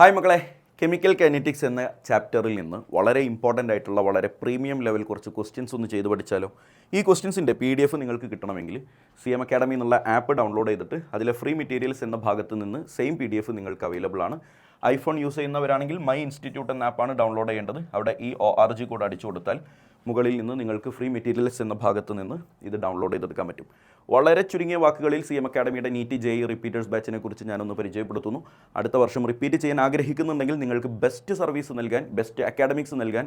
Hi മക്കളെ, chemical kinetics എന്ന ചാപ്റ്ററിൽ നിന്ന് വളരെ ഇമ്പോർട്ടൻ്റ് ആയിട്ടുള്ള വളരെ പ്രീമിയം ലെവൽ കുറച്ച് ക്വസ്റ്റ്യൻസ് ഒന്ന് ചെയ്ത് പഠിച്ചാലോ. ഈ ക്വസ്റ്റ്യൻസിൻ്റെ PDF നിങ്ങൾക്ക് കിട്ടണമെങ്കിൽ CM Academy എന്നുള്ള ആപ്പ് ഡൗൺലോഡ് ചെയ്തിട്ട് അതിലെ ഫ്രീ മെറ്റീരിയൽസ് എന്ന ഭാഗത്ത് നിന്ന് സെയിം PDF നിങ്ങൾക്ക് അവൈലബിൾ ആണ്. ഐഫോൺ യൂസ് ചെയ്യുന്നവരാണെങ്കിൽ മൈ ഇൻസ്റ്റിറ്റ്യൂട്ട് എന്ന ആപ്പാണ് ഡൗൺലോഡ് ചെയ്യേണ്ടത്. അവിടെ ഈ ORG കോഡ് അടിച്ചു കൊടുത്താൽ മുകളിൽ നിന്ന് നിങ്ങൾക്ക് ഫ്രീ മെറ്റീരിയൽസ് എന്ന ഭാഗത്ത് നിന്ന് ഇത് ഡൗൺലോഡ് ചെയ്തെടുക്കാൻ പറ്റും. വളരെ ചുരുങ്ങിയ വാക്കുകളിൽ CM Academyയുടെ നീറ്റ് JEE റിപ്പീറ്റേഴ്സ് ബാച്ചിനെ കുറിച്ച് ഞാനൊന്ന് പരിചയപ്പെടുത്തുന്നു. അടുത്ത വർഷം റിപ്പീറ്റ് ചെയ്യാൻ ആഗ്രഹിക്കുന്നുണ്ടെങ്കിൽ നിങ്ങൾക്ക് ബെസ്റ്റ് സർവീസ് നൽകാൻ, ബെസ്റ്റ് അക്കാഡമിക്സ് നൽകാൻ,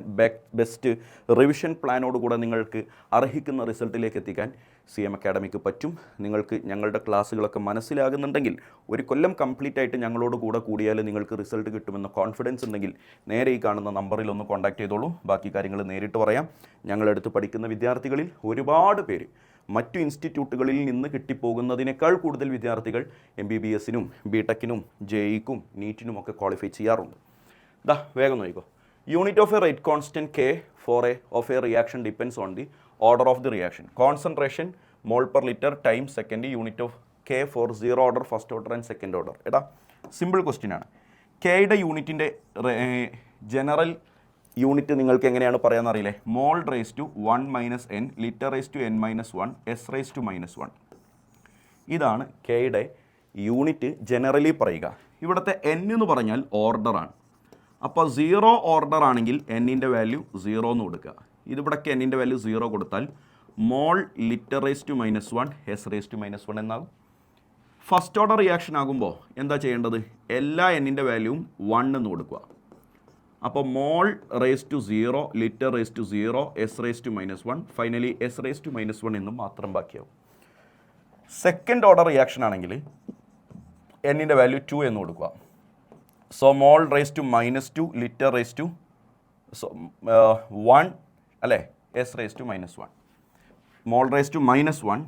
ബെസ്റ്റ് റിവിഷൻ പ്ലാനോടുകൂടെ നിങ്ങൾക്ക് അർഹിക്കുന്ന റിസൾട്ടിലേക്ക് എത്തിക്കാൻ CM Academyക്ക് പറ്റും. നിങ്ങൾക്ക് ഞങ്ങളുടെ ക്ലാസ്സുകളൊക്കെ മനസ്സിലാകുന്നുണ്ടെങ്കിൽ ഒരു കൊല്ലം കംപ്ലീറ്റ് ആയിട്ട് ഞങ്ങളോട് കൂടെ കൂടിയാൽ നിങ്ങൾക്ക് റിസൾട്ട് കിട്ടുമെന്ന കോൺഫിഡൻസ് ഉണ്ടെങ്കിൽ നേരെ ഈ കാണുന്ന നമ്പറിൽ ഒന്ന് കോൺടാക്ട് ചെയ്തോളൂ. ബാക്കി കാര്യങ്ങൾ നേരിട്ട് പറയാം. ഞങ്ങളടുത്ത് പഠിക്കുന്ന വിദ്യാർത്ഥികളിൽ ഒരുപാട് പേര് മറ്റു ഇൻസ്റ്റിറ്റ്യൂട്ടുകളിൽ നിന്ന് കിട്ടിപ്പോകുന്നതിനേക്കാൾ കൂടുതൽ വിദ്യാർത്ഥികൾ MBBSനും BTechനും JEEക്കും നീറ്റിനും ഒക്കെ ക്വാളിഫൈ ചെയ്യാറുണ്ട്. വേഗം നോക്കിക്കോ. Unit of a rate constant K for of a reaction depends on the order of the reaction. Concentration mole per litre time second. Unit of K for 0 order, first order and second order. Simple question ആണ്. Kയുടെ യൂണിറ്റിൻ്റെ general unit നിങ്ങൾക്ക് എങ്ങനെയാണ് പറയാമെന്ന് അറിയില്ലേ? Mole raise to 1 - n, litre raise to n - 1, s raise to -1. ഇതാണ് Kയുടെ unit generally പറയുക. ഇവിടുത്തെ n എന്ന് പറഞ്ഞാൽ ഓർഡറാണ്. അപ്പോൾ 0 ഓർഡർ ആണെങ്കിൽ എന്നിൻ്റെ വാല്യൂ 0 എന്ന് കൊടുക്കുക. ഇതിവിടേക്ക് എന്നിൻ്റെ വാല്യൂ 0 കൊടുത്താൽ mole litre raise to -1, s raise to -1 എന്നാകും. ഫസ്റ്റ് ഓർഡർ റിയാക്ഷൻ ആകുമ്പോൾ എന്താ ചെയ്യേണ്ടത്? എല്ലാ എന്നിൻ്റെ വാല്യൂവും 1 എന്ന് കൊടുക്കുക. അപ്പോൾ mole raise to 0, litre raise to 0, s raise to -1, finally s raise to -1 എന്നും മാത്രം ബാക്കിയാവും. സെക്കൻഡ് ഓർഡർ റിയാക്ഷൻ ആണെങ്കിൽ എന്നിൻ്റെ വാല്യൂ 2 എന്ന് കൊടുക്കുക. So mole raise to -2, litre raise to 1 അല്ലേ, s raise to -1. Mole raise to -1,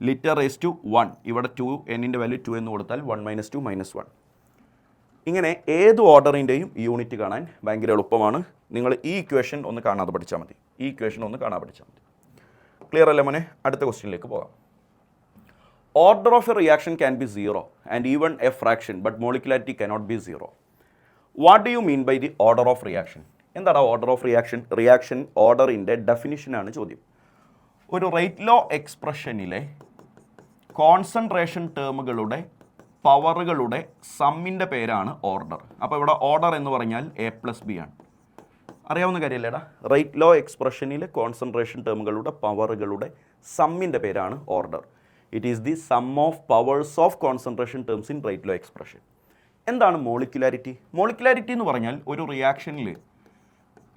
litre raise to 1, ഇവിടെ 2, എന്നിൻ്റെ value 2 എന്ന് കൊടുത്താൽ 1 - 2 -1. ഇങ്ങനെ ഏത് ഓർഡറിൻ്റെയും യൂണിറ്റ് കാണാൻ ഭയങ്കര എളുപ്പമാണ്. നിങ്ങൾ ഈ ഇക്വേഷൻ ഒന്ന് കാണാതെ പഠിച്ചാൽ മതി. ക്ലിയർ അല്ലേ മോനെ? അടുത്ത ക്വസ്റ്റ്യനിലേക്ക് പോകാം. Order of a reaction can be 0 and even a fraction, but molecularity cannot be 0. What do you mean by the order of reaction? എന്താണ് ഓർഡർ ഓഫ് റിയാക്ഷൻ? റിയാക്ഷൻ ഓർഡറിൻ്റെ ഡെഫിനിഷനാണ് ചോദ്യം. ഒരു റേറ്റ് ലോ എക്സ്പ്രഷനിലെ കോൺസെൻട്രേഷൻ ടേമുകളുടെ പവറുകളുടെ സമ്മിൻ്റെ പേരാണ് ഓർഡർ. അപ്പോൾ ഇവിടെ ഓർഡർ എന്ന് പറഞ്ഞാൽ A+B ആണ്. അറിയാവുന്ന കാര്യമല്ലേടാ? റേറ്റ് ലോ എക്സ്പ്രഷനിലെ കോൺസെൻട്രേഷൻ ടേമുകളുടെ പവറുകളുടെ സമ്മിൻ്റെ പേരാണ് order. It is the sum of powers of concentration terms in rate law expression. എന്താണ് മോളിക്കുലാരിറ്റി? മോളിക്കുലാരിറ്റി എന്ന് പറഞ്ഞാൽ ഒരു റിയാക്ഷനിൽ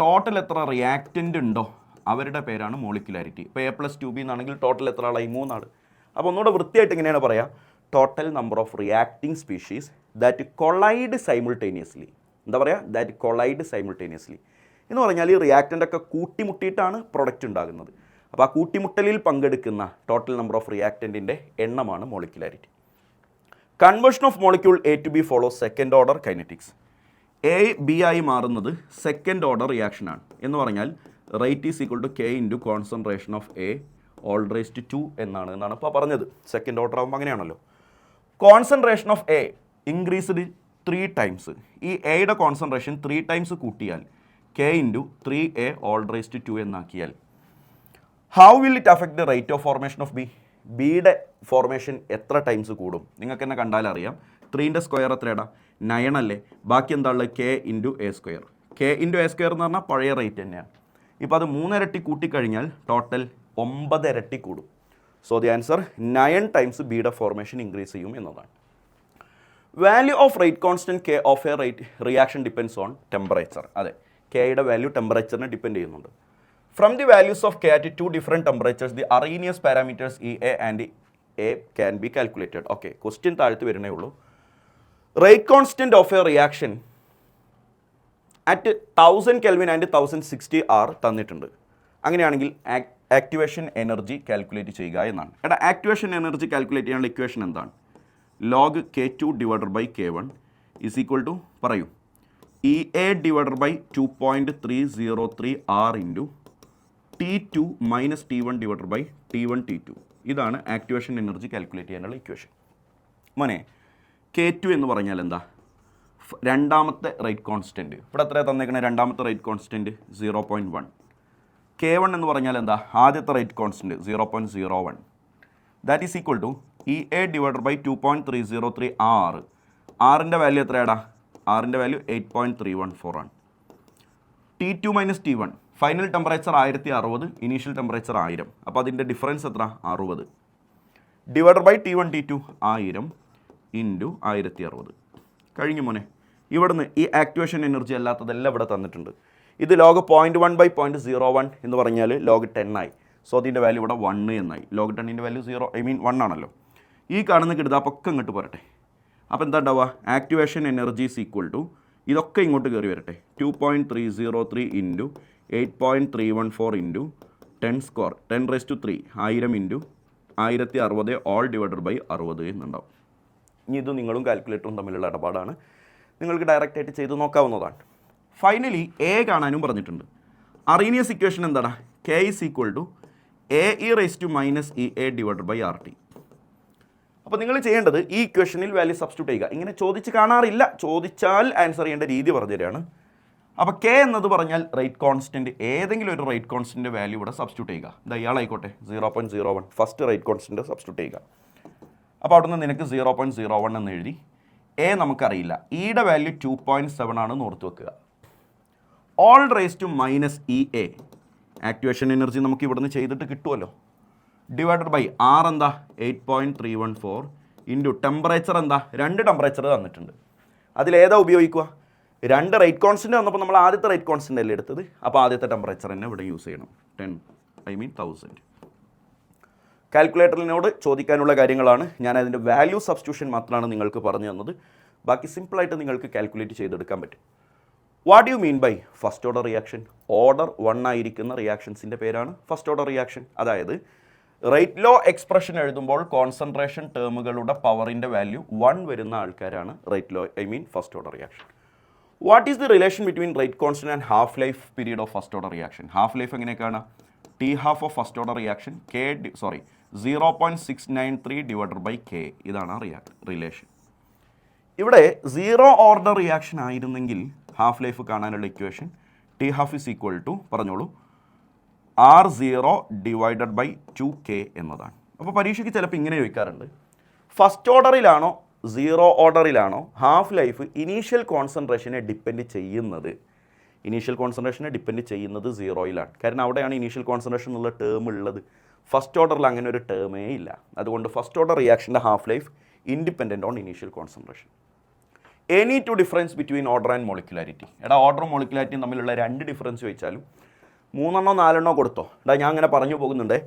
ടോട്ടൽ എത്ര റിയാക്റ്റൻ്റ് ഉണ്ടോ അവരുടെ പേരാണ് മോളിക്കുലാരിറ്റി. ഇപ്പോൾ A+2B എന്നാണെങ്കിൽ ടോട്ടൽ എത്ര ആളായി? 3 ആൾ. അപ്പോൾ ഒന്നുകൂടെ വൃത്തിയായിട്ട് ഇങ്ങനെയാണ് പറയുക: total number of reacting species that collide simultaneously. എന്താ പറയുക? that collide simultaneously എന്ന് പറഞ്ഞാൽ ഈ റിയാക്റ്റൻ്റൊക്കെ കൂട്ടിമുട്ടിയിട്ടാണ് പ്രൊഡക്റ്റ് ഉണ്ടാകുന്നത്. അപ്പോൾ ആ കൂട്ടിമുട്ടലിൽ പങ്കെടുക്കുന്ന ടോട്ടൽ നമ്പർ ഓഫ് റിയാക്റ്റൻറ്റിൻ്റെ എണ്ണമാണ് molecularity. Conversion of molecule A to B follows second order kinetics. A B ആയി മാറുന്നത് സെക്കൻഡ് ഓർഡർ റിയാക്ഷനാണ്. എന്ന് പറഞ്ഞാൽ rate is equal to K into concentration of A whole raise to 2 എന്നാണ് ഇപ്പോൾ പറഞ്ഞത്. സെക്കൻഡ് ഓർഡർ ആകുമ്പോൾ അങ്ങനെയാണല്ലോ. Concentration of A increased 3 times. ഈ എയുടെ കോൺസെൻട്രേഷൻ 3 ടൈംസ് കൂട്ടിയാൽ K into 3A whole raise to 2 എന്നാക്കിയാൽ how will it affect the rate of formation of B? ബിയുടെ ഫോർമേഷൻ എത്ര ടൈംസ് കൂടും? നിങ്ങൾക്ക് തന്നെ കണ്ടാലറിയാം. 3ൻ്റെ സ്ക്വയർ എത്രയാടാ? 9 അല്ലേ? ബാക്കി എന്താ ഉള്ളത്? K into A square. K into A square എന്ന് പറഞ്ഞാൽ പഴയ റേറ്റ് തന്നെയാണ്. ഇപ്പോൾ അത് 3 ഇരട്ടി കൂട്ടിക്കഴിഞ്ഞാൽ ടോട്ടൽ 9 ഇരട്ടി കൂടും. സോ ദി ആൻസർ 9 ടൈംസ് ബിയുടെ ഫോർമേഷൻ ഇൻക്രീസ് ചെയ്യും എന്നതാണ്. Value of rate constant K of a rate reaction depends on temperature. അതെ, Kയുടെ വാല്യൂ ടെമ്പറേച്ചറിനെ ഡിപ്പെൻഡ് ചെയ്യുന്നുണ്ട്. From the values of K at 2 different temperatures the Arrhenius parameters EA and A can be calculated. Okay, question താഴ്ത്ത് വരുന്നേ ഉള്ളൂ. Rate constant of a reaction at 1000 Kelvin and 1060 R തന്നിട്ടുണ്ട്. അങ്ങനെയാണെങ്കിൽ activation energy calculate ചെയ്യുക എന്നാണ്. Activation energy കാൽക്കുലേറ്റ് ചെയ്യാനുള്ള equation എന്താണ്? log K2 divided by K1 is equal to പറയൂ EA divided by 2.303 R into T2 minus T1 divided by T1 T2. ഇതാണ് activation energy കാൽക്കുലേറ്റ് ചെയ്യാനുള്ള ഇക്വേഷൻ. മോനെ, K2 എന്ന് പറഞ്ഞാൽ എന്താ? രണ്ടാമത്തെ റേറ്റ് കോൺസ്റ്റൻറ്റ് ഇവിടെ എത്രയാണ് തന്നേക്കണേ? രണ്ടാമത്തെ റേറ്റ് കോൺസ്റ്റൻറ്റ് 0.1. K1 എന്ന് പറഞ്ഞാൽ എന്താ? ആദ്യത്തെ rate constant 0.01. That is equal to EA divided by 2.303 R. ആറിൻ്റെ വാല്യൂ എത്രയാടാ? ആറിൻ്റെ വാല്യൂ 8.314 ആണ്. T2 minus T1 final temperature 1060, initial temperature 1000. അപ്പോൾ അതിൻ്റെ ഡിഫറൻസ് എത്ര? 60 divided by T1 T2 1000 into 1060. കഴിഞ്ഞു മോനെ. ഇവിടുന്ന് ഈ ആക്ടിവേഷൻ എനർജി അല്ലാത്തതെല്ലാം ഇവിടെ തന്നിട്ടുണ്ട്. ഇത് ലോഗ് 0.1/0.01 എന്ന് പറഞ്ഞാൽ ലോഗ് 10 ആയി. സോ അതിൻ്റെ വാല്യൂ ഇവിടെ 1 എന്നായി. ലോഗ് 10ൻ്റെ വാല്യൂ 1 ആണല്ലോ. ഈ കാണുന്ന കിടുതാപ്പൊക്കെ ഇങ്ങോട്ട് പോരട്ടെ. അപ്പോൾ എന്താ ഉണ്ടാവുക? Activation energy is equal to ഇതൊക്കെ ഇങ്ങോട്ട് കയറി വരട്ടെ. 2.303 into 8.314 into 10 square 10⁻³ 1000 into 1060 all divided by 60 എന്നുണ്ടാവും. ഇനി ഇത് നിങ്ങളും കാൽക്കുലേറ്ററും തമ്മിലുള്ള ഇടപാടാണ്. നിങ്ങൾക്ക് ഡയറക്റ്റായിട്ട് ചെയ്ത് നോക്കാവുന്നതാണ്. ഫൈനലി എ കാണാനും പറഞ്ഞിട്ടുണ്ട്. അറീനിയസ് ഇക്വേഷൻ എന്താണ്? K is equal to AE⁻⁻ divided by RT. അപ്പോൾ നിങ്ങൾ ചെയ്യേണ്ടത് ഈ ഇക്വേഷനിൽ വാല്യൂ സബ്സ്റ്റിറ്റ്യൂട്ട് ചെയ്യുക. ഇങ്ങനെ ചോദിച്ച് കാണാറില്ല, ചോദിച്ചാൽ ആൻസർ ചെയ്യേണ്ട രീതി പറഞ്ഞു തരികയാണ്. അപ്പോൾ K എന്നത് പറഞ്ഞാൽ റേറ്റ് കോൺസ്റ്റൻറ്റ്, ഏതെങ്കിലും ഒരു റേറ്റ് കോൺസ്റ്റൻറ്റ് വാല്യൂ ഇവിടെ സബ്സ്റ്റിറ്റ്യൂട്ട് ചെയ്യുക. ഇത് ഇയാളായിക്കോട്ടെ 0.01 ഫസ്റ്റ് റേറ്റ് കോൺസ്റ്റൻറ്റ് സബ്സ്റ്റിറ്റ്യൂട്ട് ചെയ്യുക. അപ്പോൾ അവിടെ നിന്ന് നിനക്ക് 0.01 എന്ന് എഴുതി. എ നമുക്കറിയില്ല, ഇയുടെ വാല്യൂ 2.7 ആണെന്ന് ഓർത്ത് വെക്കുക. All raise to minus EA activation energy നമുക്ക് ഇവിടുന്ന് ചെയ്തിട്ട് കിട്ടുമല്ലോ. ഡിവൈഡഡ് ബൈ ആർ എന്താ? 8.314 ഇൻറ്റു ടെമ്പറേച്ചർ എന്താ? 2 ടെമ്പറേച്ചർ തന്നിട്ടുണ്ട്. അതിലേതാ ഉപയോഗിക്കുക? 2 റേറ്റ് കോൺസ്റ്റൻറ്റ് വന്നപ്പോൾ നമ്മൾ ആദ്യത്തെ റേറ്റ് കോൺസ്റ്റൻ്റ് അല്ലേ എടുത്തത്. അപ്പോൾ ആദ്യത്തെ ടെമ്പറേച്ചർ തന്നെ ഇവിടെ യൂസ് ചെയ്യണം. 1000. കാൽക്കുലേറ്ററിനോട് ചോദിക്കാനുള്ള കാര്യങ്ങളാണ്. ഞാൻ അതിൻ്റെ വാല്യൂ സബ്സ്റ്റിറ്റ്യൂഷൻ മാത്രമാണ് നിങ്ങൾക്ക് പറഞ്ഞു തന്നത്. ബാക്കി സിമ്പിളായിട്ട് നിങ്ങൾക്ക് കാൽക്കുലേറ്റ് ചെയ്തെടുക്കാൻ പറ്റും. What you mean by first order reaction? Order 1 ആയിരിക്കുന്ന റിയാക്ഷൻസിൻ്റെ പേരാണ് ഫസ്റ്റ് ഓർഡർ റിയാക്ഷൻ. അതായത് റേറ്റ് ലോ എക്സ്പ്രഷൻ എഴുതുമ്പോൾ കോൺസെൻട്രേഷൻ ടേമുകളുടെ പവറിൻ്റെ വാല്യൂ 1 വരുന്ന ആൾക്കാരാണ് rate law first order reaction. What is the relation between rate constant and half life period of first order reaction? Half life എങ്ങനെയൊക്കെയാണ്? T1/2 of first order reaction 0.693 divided by K. ഇതാണ് relation. ഇവിടെ 0 order reaction ആയിരുന്നെങ്കിൽ half life കാണാനുള്ള equation T1/2 is equal to പറഞ്ഞോളൂ R0 divided by 2K എന്നതാണ്. അപ്പോൾ പരീക്ഷയ്ക്ക് ചിലപ്പോൾ ഇങ്ങനെ ചോദിക്കാറുണ്ട്, ഫസ്റ്റ് ഓർഡറിലാണോ 0 ഓർഡറിലാണോ ഹാഫ് ലൈഫ് ഇനീഷ്യൽ കോൺസെൻട്രേഷനെ ഡിപ്പെൻഡ് ചെയ്യുന്നത്? ഇനീഷ്യൽ കോൺസെൻട്രേഷനെ ഡിപ്പെൻഡ് ചെയ്യുന്നത് 0യിലാണ്. കാരണം അവിടെയാണ് ഇനീഷ്യൽ കോൺസെൻട്രേഷൻ എന്നുള്ള ടേം ഉള്ളത്. ഫസ്റ്റ് ഓർഡറിൽ അങ്ങനെ ഒരു ടേമേ ഇല്ല. അതുകൊണ്ട് ഫസ്റ്റ് ഓർഡർ റിയാക്ഷൻ്റെ half life independent on initial concentration. Any two difference between order and molecularity. എടാ ഓർഡറും മോളിക്കുലാരിറ്റിയും തമ്മിലുള്ള 2 ഡിഫറൻസ് ചോദിച്ചാലും 3 4 കൊടുത്തോ. എടാ ഞാൻ അങ്ങനെ പറഞ്ഞു പോകുന്നുണ്ട്.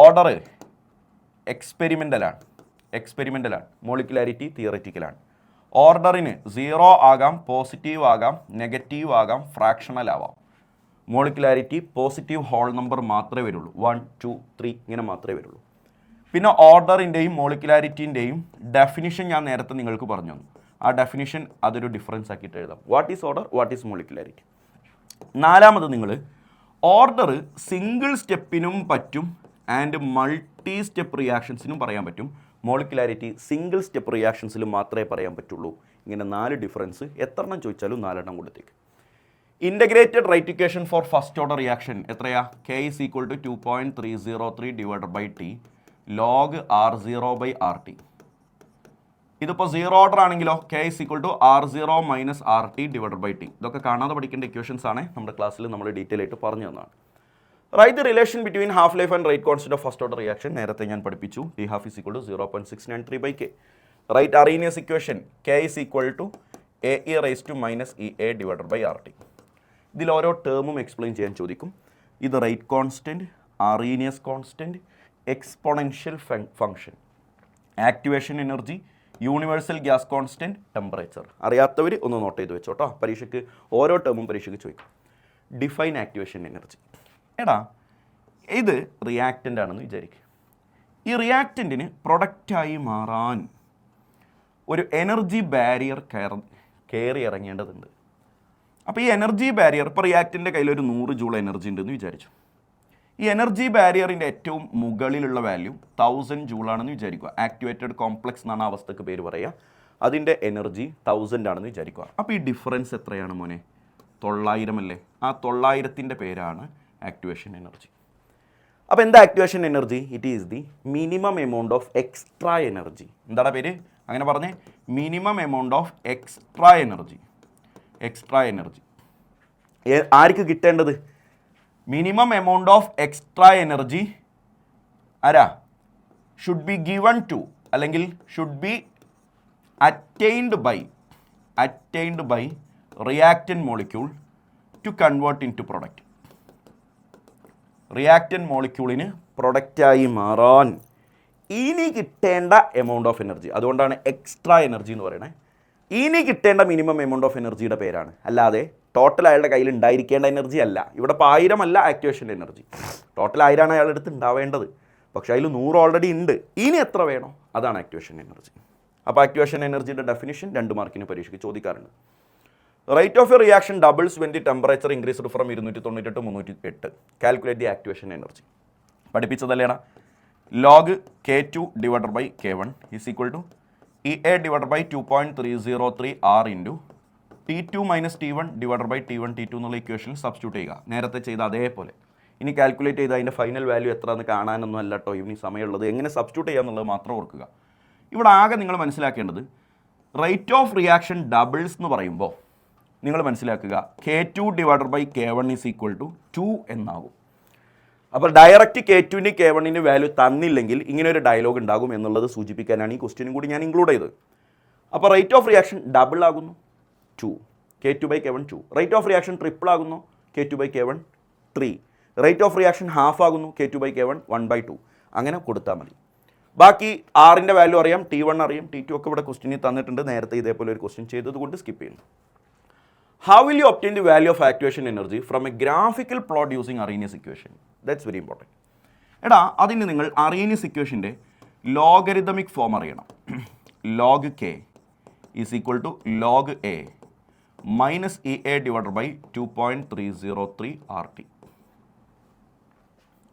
ഓർഡർ എക്സ്പെരിമെൻ്റലാണ്, മോളിക്കുലാരിറ്റി തിയററ്റിക്കലാണ്. ഓർഡറിന് 0 ആകാം, പോസിറ്റീവ് ആകാം, നെഗറ്റീവ് ആകാം, ഫ്രാക്ഷണൽ ആവാം. മോളിക്കുലാരിറ്റി പോസിറ്റീവ് ഹോൾ നമ്പർ മാത്രമേ വരുള്ളൂ. 1 2 3 ഇങ്ങനെ മാത്രമേ വരുള്ളൂ. പിന്നെ ഓർഡറിൻ്റെയും മോളിക്കുലാരിറ്റീൻ്റെയും ഡെഫിനിഷൻ ഞാൻ നേരത്തെ നിങ്ങൾക്ക് പറഞ്ഞു തന്നു. ആ ഡെഫിനിഷൻ അതൊരു ഡിഫറൻസ് ആക്കിയിട്ട് എഴുതാം. What is order, what is molecularity. 4ാമത് നിങ്ങൾ ഓർഡർ സിംഗിൾ സ്റ്റെപ്പിനും പറ്റും ആൻഡ് മൾട്ടി സ്റ്റെപ്പ് റിയാക്ഷൻസിനും പറയാൻ പറ്റും. മോളിക്കുലാരിറ്റി സിംഗിൾ സ്റ്റെപ്പ് റിയാക്ഷൻസിലും മാത്രമേ പറയാൻ പറ്റുള്ളൂ. ഇങ്ങനെ 4 ഡിഫറൻസ് എത്രണ്ണം ചോദിച്ചാലും 4 കൊടുത്തേക്ക്. Integrated rate equation for first order reaction എത്രയാ? K is equal to 2.303 divided by T log R0/RT. ഇതിപ്പോൾ 0 ഓർഡർ ആണെങ്കിലോ K is equal to R0 minus RT divided by T. ഇതൊക്കെ കാണാതെ പഠിക്കേണ്ട ഇക്വേഷൻസ് ആണ്. നമ്മുടെ ക്ലാസ്സിൽ നമ്മൾ ഡീറ്റെയിൽ ആയിട്ട് പറഞ്ഞു തന്നതാണ്. Write the relation between half life and rate constant of first order reaction. നേരത്തെ ഞാൻ പഠിപ്പിച്ചു. T1/2 is equal to 0.693 K. Write Arrhenius equation K is equal to AE⁻⁻ divided by RT. ഇതിൽ ഓരോ ടേമും എക്സ്പ്ലെയിൻ ചെയ്യാൻ ചോദിക്കും. ഇത് rate constant, Arrhenius constant, exponential function, activation energy, universal gas constant, temperature. അറിയാത്തവർ ഒന്ന് നോട്ട് ചെയ്ത് വെച്ചോട്ടോ. പരീക്ഷയ്ക്ക് ഓരോ ടേമും പരീക്ഷയ്ക്ക് ചോദിക്കും. Define activation energy. എടാ ഇത് റിയാക്റ്റൻ്റ് ആണെന്ന് വിചാരിക്കുക. ഈ റിയാക്റ്റൻറ്റിന് പ്രൊഡക്റ്റായി മാറാൻ ഒരു എനർജി ബാരിയർ കയറി ഇറങ്ങേണ്ടതുണ്ട്. അപ്പോൾ ഈ എനർജി ബാരിയർ, ഇപ്പോൾ റിയാക്റ്റിൻ്റെ കയ്യിൽ ഒരു 100 ജൂൾ എനർജി ഉണ്ടെന്ന് വിചാരിച്ചു. ഈ എനർജി ബാരിയറിൻ്റെ ഏറ്റവും മുകളിലുള്ള വാല്യൂ 1000 ജൂളാണെന്ന് വിചാരിക്കുക. ആക്ടിവേറ്റഡ് കോംപ്ലക്സ് എന്നാണ് അവസ്ഥക്ക് പേര് പറയുക. അതിൻ്റെ എനർജി 1000 ആണെന്ന് വിചാരിക്കുക. അപ്പോൾ ഈ ഡിഫറൻസ് എത്രയാണ് മോനെ? 900 അല്ലേ? ആ 900ൻ്റെ പേരാണ് ആക്ടിവേഷൻ എനർജി. അപ്പോൾ എന്താ activation energy? It is the minimum amount of extra energy. എന്താണ് പേര്? അങ്ങനെ പറഞ്ഞേ, minimum amount of extra energy. Extra energy ആർക്ക് കിട്ടേണ്ടത്? Minimum amount of extra energy ആരാ? ഷുഡ് ബി ഗിവൺ ടു, അല്ലെങ്കിൽ should be attained by reactant molecule to convert into product. Reactant മോളിക്യൂളിന് പ്രൊഡക്റ്റായി മാറാൻ ഇനി കിട്ടേണ്ട എമൗണ്ട് ഓഫ് എനർജി, അതുകൊണ്ടാണ് എക്സ്ട്രാ എനർജി എന്ന് പറയുന്നത്. ഇനി കിട്ടേണ്ട മിനിമം എമൗണ്ട് ഓഫ് എനർജിയുടെ പേരാണ്, അല്ലാതെ ടോട്ടൽ അയാളുടെ കയ്യിൽ ഉണ്ടായിരിക്കേണ്ട എനർജി അല്ല. ഇവിടെ ഇപ്പോൾ 1000 അല്ല ആക്ടിവേഷൻ എനർജി, ടോട്ടൽ 1000 ആണ് അയാളുടെ അടുത്ത് ഉണ്ടാവേണ്ടത്. പക്ഷേ അതിൽ 100 ഓൾറെഡി ഉണ്ട്. ഇനി എത്ര വേണോ അതാണ് ആക്ടിവേഷൻ എനർജി. അപ്പോൾ ആക്ടിവേഷൻ എനർജിയുടെ ഡെഫിനിഷൻ 2 മാർക്കിന് പരീക്ഷയ്ക്ക് ചോദിക്കാറുണ്ട്. Rate of a reaction doubles when the temperature increased from 298 to 308. Calculate the activation energy. പഠിപ്പിച്ചതല്ലേടാ? Log K2 divided by K1 is equal to EA divided by 2.303 R into T2 minus T1 divided by T1 T2 എന്നുള്ള ഇക്വേഷനിൽ substitute ചെയ്യുക. നേരത്തെ ചെയ്ത അതേപോലെ. ഇനി calculate ചെയ്ത് അതിൻ്റെ ഫൈനൽ വാല്യൂ എത്രയെന്ന് കാണാനൊന്നും അല്ല കേട്ടോ ഇവന് സമയമുള്ളത്. എങ്ങനെ സബ്സ്റ്റിറ്റ്യൂട്ട് ചെയ്യുക എന്നുള്ളത് മാത്രം ഓർക്കുക. ഇവിടെ ആകെ നിങ്ങൾ മനസ്സിലാക്കേണ്ടത് റേറ്റ് ഓഫ് റിയാക്ഷൻ ഡബിൾസ് എന്ന് പറയുമ്പോൾ നിങ്ങൾ മനസ്സിലാക്കുക K2 divided by K1 is equal to 2 എന്നാകും. അപ്പോൾ ഡയറക്റ്റ് K2ൻ്റെ K1ൻ്റെ വാല്യൂ തന്നില്ലെങ്കിൽ ഇങ്ങനെ ഒരു ഡയലോഗ് ഉണ്ടാകും എന്നുള്ളത് സൂചിപ്പിക്കാനാണ് ഈ ക്വസ്റ്റ്യനും കൂടി ഞാൻ ഇൻക്ലൂഡ് ചെയ്തത്. അപ്പോൾ റേറ്റ് ഓഫ് റിയാക്ഷൻ ഡബിൾ ആകുന്നു 2, K2 by K1 2. Rate of reaction triple ആകുന്നു K2 by K1 3. Rate of reaction half ആകുന്നു K2 ബൈ K1 1/2. അങ്ങനെ കൊടുത്താൽ മതി. ബാക്കി ആറിൻ്റെ വാല്യൂ അറിയാം, T1 അറിയാം, T2 ഒക്കെ ഇവിടെ ക്വസ്റ്റ്യനിൽ തന്നിട്ടുണ്ട്. നേരത്തെ ഇതേപോലെ ഒരു ക്വസ്റ്റ്യൻ ചെയ്തതുകൊണ്ട് സ്കിപ്പ് ചെയ്യുന്നു. How will you obtain the value of activation energy from a graphical plot using Arrhenius equation? That's very important. എടാ അതിന് നിങ്ങൾ അറീനിയസ് ഇക്വേഷൻ്റെ ലോഗരിതമിക് ഫോം അറിയണം. log K is equal to log A minus EA divided by 2.303 RT.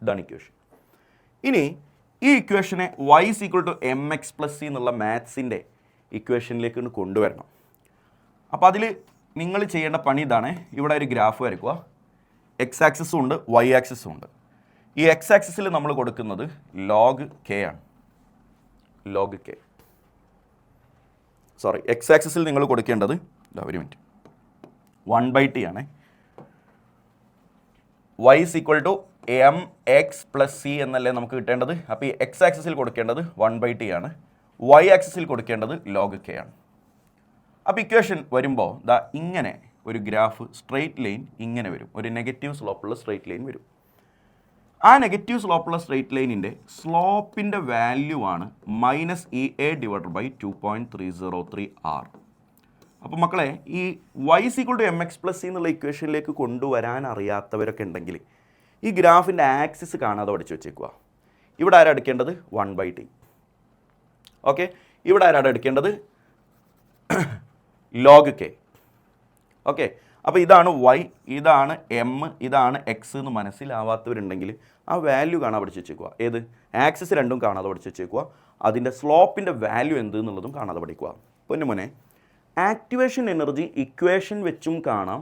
ഇതാണ് equation. ഇനി ഈ ഇക്വേഷനെ y is equal to mx plus c എന്നുള്ള മാത്സിൻ്റെ ഇക്വേഷനിലേക്ക് കൊണ്ടുവരണം. അപ്പോൾ അതിൽ നിങ്ങൾ ചെയ്യേണ്ട പണി ഇതാണ്. ഇവിടെ ഒരു ഗ്രാഫ് വരയ്ക്കുക. എക്സ് ആക്സിസും ഉണ്ട്, വൈ ആക്സിസും ഉണ്ട്. ഈ എക്സ് ആക്സിസിൽ നമ്മൾ കൊടുക്കുന്നത് ലോഗ് കെ ആണ്. ലോഗ് കെ എക്സ് ആക്സിസിൽ നിങ്ങൾ കൊടുക്കേണ്ടത് ഒരു മിനിറ്റ് 1/t ആണ്. y is equal to mx plus c എന്നല്ലേ നമുക്ക് കിട്ടേണ്ടത്. അപ്പോൾ ഈ എക്സ് ആക്സിസിൽ കൊടുക്കേണ്ടത് 1/t ആണ്, വൈ ആക്സിസിൽ കൊടുക്കേണ്ടത് ലോഗ് കെ ആണ്. അപ്പോൾ ഇക്വേഷൻ വരുമ്പോൾ ദാ ഇങ്ങനെ ഒരു ഗ്രാഫ് സ്ട്രെയിറ്റ് ലൈൻ ഇങ്ങനെ വരും. ഒരു നെഗറ്റീവ് സ്ലോപ്പുള്ള സ്ട്രെയിറ്റ് ലൈൻ വരും. ആ നെഗറ്റീവ് സ്ലോപ്പുള്ള സ്ട്രെയിറ്റ് ലൈനിൻ്റെ സ്ലോപ്പിൻ്റെ വാല്യൂ ആണ് minus EA divided by 2.303 R. അപ്പോൾ മക്കളെ ഈ y is equal to mx plus c എന്നുള്ള ഇക്വേഷനിലേക്ക് കൊണ്ടുവരാൻ അറിയാത്തവരൊക്കെ ഉണ്ടെങ്കിൽ ഈ ഗ്രാഫിൻ്റെ ആക്സിസ് കാണാതെ പഠിച്ചു വെച്ചേക്കുക. ഇവിടെ ആരാ എടുക്കേണ്ടത്? 1/t. ഓക്കെ, ഇവിടെ ആരാണ് എടുക്കേണ്ടത്? Log K. ഓക്കെ, അപ്പോൾ ഇതാണ് y, ഇതാണ് m, ഇതാണ് x എന്ന് മനസ്സിലാവാത്തവരുണ്ടെങ്കിൽ ആ വാല്യൂ കാണാൻ പഠിച്ച് വെച്ചേക്കുക. ഏത് ആക്സിസ് രണ്ടും കാണാതെ പഠിച്ച് വെച്ചേക്കുക. അതിൻ്റെ സ്ലോപ്പിൻ്റെ വാല്യൂ എന്ത് എന്നുള്ളതും കാണാതെ പഠിക്കുക. പൊന്നുമോനെ, ആക്ടിവേഷൻ എനർജി ഇക്വേഷൻ വെച്ചും കാണാം,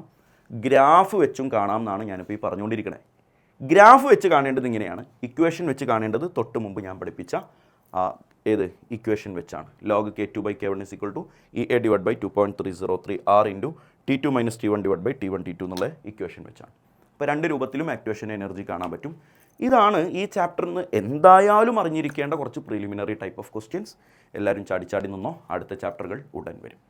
ഗ്രാഫ് വെച്ചും കാണാം എന്നാണ് ഞാനിപ്പോൾ ഈ പറഞ്ഞുകൊണ്ടിരിക്കണേ. ഗ്രാഫ് വെച്ച് കാണേണ്ടത് ഇങ്ങനെയാണ്, ഇക്വേഷൻ വെച്ച് കാണേണ്ടത് തൊട്ട് മുമ്പ് ഞാൻ പഠിപ്പിച്ച ഏത് ഇക്വേഷൻ വെച്ചാണ്. Log K2 by K1 is equal to EA divide by 2.303 R into T2 minus T1 divide by T1 T2 എന്നുള്ള ഇക്വേഷൻ വെച്ചാണ്. അപ്പോൾ 2 രൂപത്തിലും ആക്ടിവേഷൻ എനർജി കാണാൻ പറ്റും. ഇതാണ് ഈ ചാപ്റ്ററിൽ നിന്ന് എന്തായാലും അറിഞ്ഞിരിക്കേണ്ട കുറച്ച് പ്രിലിമിനറി ടൈപ്പ് ഓഫ് ക്വസ്റ്റ്യൻസ്. എല്ലാവരും ചാടി നിന്നോ, അടുത്ത ചാപ്റ്ററുകൾ ഉടൻ വരും.